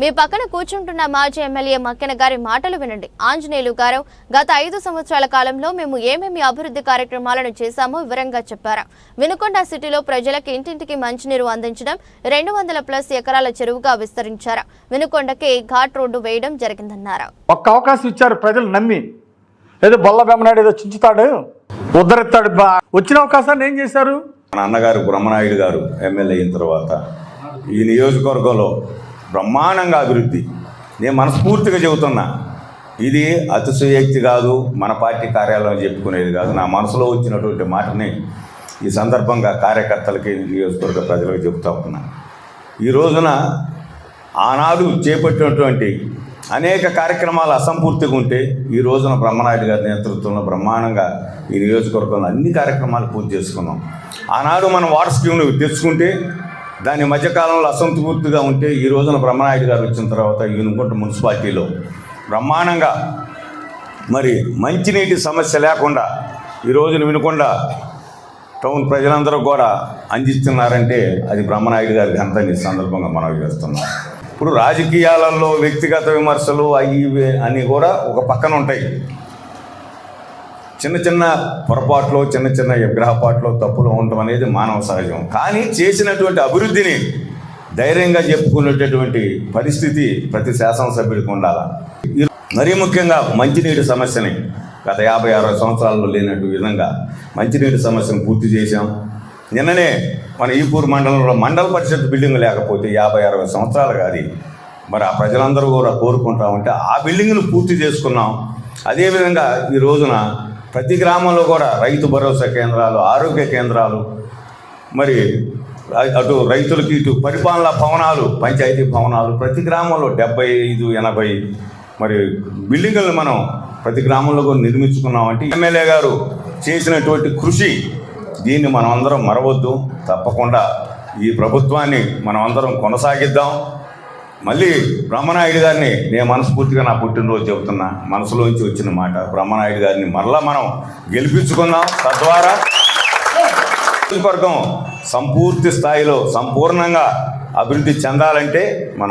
మీ పక్కన కూర్చుంటున్న మాజీ ఎమ్మెల్యే మక్కెన గారి మాటలు వినండి. ఆంజనేయులు గారు గత 5 సంవత్సరాల కాలంలో మేము ఏమేమి అభివృద్ధి కార్యక్రమాలను చేశామో వివరంగా చెప్పారు. వినుకొండ సిటీలో ప్రజలకు ఇంటింటికి మంచినీరు అందించడం, 200+ ఎకరాల చెరువుగా విస్తరించారు. వినుకొండకి ఘాట్ రోడ్డు వేయడం జరిగిందన్నారు. ఒక్క అవకాశం ఇచ్చారు ప్రజలు నమ్మి. ఏదో బొల్ల బెమ్మనాడు ఏదో చించుతాడు, ఉద్ధరిస్తాడు. వచ్చిన అవకాశాన్ని ఏం చేశారు? మన అన్నగారు బ్రహ్మనాయుడు గారు ఎమ్మెల్యే అయిన తర్వాత ఈ నియోజకవర్గంలో బ్రహ్మాండంగా అభివృద్ధి. నేను మనస్ఫూర్తిగా చెబుతున్నా, ఇది అతిశయోక్తి కాదు, మన పార్టీ కార్యాలయం చెప్పుకునేది కాదు. నా మనసులో వచ్చినటువంటి మాటని ఈ సందర్భంగా కార్యకర్తలకి, నియోజకవర్గ ప్రజలకు చెబుతూ ఉన్నా. ఈ రోజున ఆనాడు చేపట్టినటువంటి అనేక కార్యక్రమాలు అసంపూర్తిగా ఉంటే ఈ రోజున బ్రహ్మనాయుడు గారి నేతృత్వంలో బ్రహ్మాండంగా ఈ నియోజకవర్గంలో అన్ని కార్యక్రమాలు పూర్తి చేసుకున్నాం. ఆనాడు మనం వాటర్ స్కీమ్ను తెచ్చుకుంటే దాని మధ్యకాలంలో అసంపూర్తిగా ఉంటే ఈ రోజున బ్రహ్మనాయుడు గారు వచ్చిన తర్వాత వినుకొండ మున్సిపాలిటీలో బ్రహ్మాండంగా మరి మంచినీటి సమస్య లేకుండా ఈ రోజున వినుకొండ టౌన్ ప్రజలందరూ కూడా అందిస్తున్నారంటే అది బ్రహ్మనాయుడు గారి ఘనత ఈ సందర్భంగా మనవి చేస్తున్నాం. ఇప్పుడు రాజకీయాలలో వ్యక్తిగత విమర్శలు అవి అని కూడా ఒక పక్కన ఉంటాయి. చిన్న చిన్న పొరపాట్లు, చిన్న చిన్న విగ్రహపాట్లు, తప్పులు ఉండటం అనేది మానవ సహజం. కానీ చేసినటువంటి అభివృద్ధిని ధైర్యంగా చెప్పుకునేటటువంటి పరిస్థితి ప్రతి శాసనసభ్యుడికి ఉండాలి. మరీ ముఖ్యంగా మంచినీటి సమస్యని గత 50-60 సంవత్సరాల్లో లేనట్టు విధంగా మంచినీటి సమస్యను పూర్తి చేశాం. నిన్ననే మన ఈపూర్ మండలంలో మండల పరిషత్ బిల్డింగ్ లేకపోతే 50-60 సంవత్సరాలు కాదు. మరి ఆ ప్రజలందరూ కూడా కోరుకుంటా ఉంటే ఆ బిల్డింగ్ను పూర్తి చేసుకున్నాం. అదేవిధంగా ఈ రోజున ప్రతి గ్రామంలో కూడా రైతు భరోసా కేంద్రాలు, ఆరోగ్య కేంద్రాలు, మరి అటు రైతులకి ఇటు పరిపాలనా భవనాలు, పంచాయతీ భవనాలు ప్రతి గ్రామంలో 75-80 మరి బిల్డింగులను మనం ప్రతి గ్రామంలో కూడా నిర్మించుకున్నామంటే ఎమ్మెల్యే గారు చేసినటువంటి కృషి, దీన్ని మనం అందరం మరవద్దు. తప్పకుండా ఈ ప్రభుత్వాన్ని మనం అందరం కొనసాగిద్దాం. మళ్ళీ బ్రహ్మనాయుడు గారిని నేను మనస్ఫూర్తిగా నా పుట్టినరోజు చెబుతున్నా, మనసులోంచి వచ్చిన మాట, బ్రహ్మనాయుడు గారిని మరలా మనం గెలిపించుకుందాం. తద్వారా నియోజకవర్గం సంపూర్తి స్థాయిలో సంపూర్ణంగా అభివృద్ధి చెందాలంటే మనం